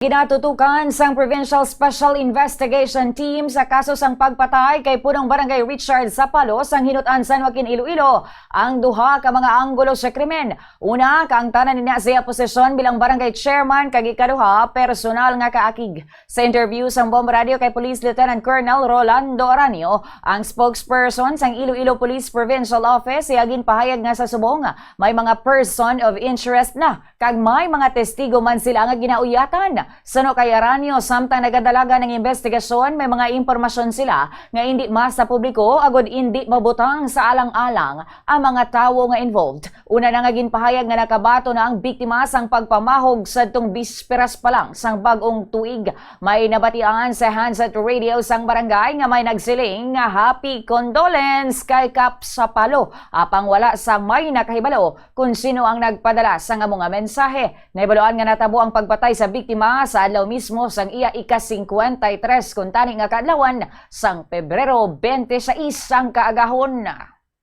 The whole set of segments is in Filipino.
Ginatutukan sang Provincial Special Investigation Team sa kaso sang pagpatay kay punong barangay Richard Zapalo sang Hinutan San Joaquin, Iloilo ang duha ka mga anggulo sa krimen. Una, kaang tanan niya siya posisyon bilang barangay chairman kag ikaduha personal nga kaakig. Sa interview sang Bomb Radio kay Police Lieutenant Colonel Rolando Aranio, ang spokesperson sang Iloilo Police Provincial Office iyagin pahayag nga sa subong may mga person of interest na kag may mga testigo man sila nga ginauyatan. Sano kay Aranio, samtang nagadalaga ng investigasyon, may mga impormasyon sila nga hindi mas sa publiko agod hindi mabutang sa alang-alang ang mga tawo nga involved. Una na nga ginpahayag nga nakabato na ang biktima sang pagpamahog sadtong bisperas pa lang sang bag-ong tuig. May nabatian sa handset radio sang barangay nga may nagsiling nga happy condolence kay Kap Zapalo apang wala sa may nakahibalo kung sino ang nagpadala sang among mensahe. Naibaloan nga natabo ang pagpatay sa biktima sa adlaw mismo sang iya ika-53 kun tani nga kaadlawan sang Pebrero 26 sang kaagahon.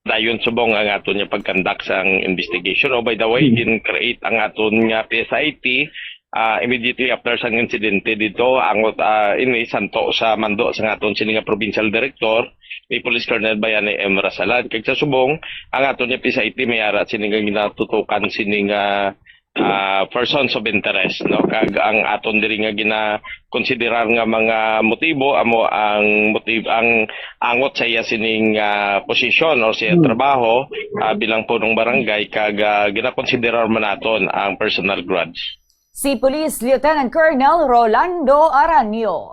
Dayon subong ang aton niya pagkandak sang investigation. Oh, by the way, din-create ang aton nga PSIT immediately after sang insidente dito ang santo sa mando sang aton sini nga provincial director ni Police Colonel Bayani M. Rasalan. Kag sa subong ang aton niya PSIT may ara sini nga ginatutukan sini nga persons of interest, no? Kag ang aton diri nga gina-konsiderar nga mga motibo amo ang angot sa iya sining posisyon o siya trabaho bilang punong barangay kag gina-konsiderar man naton ang personal grudge. Si Police Lieutenant Colonel Rolando Aranio.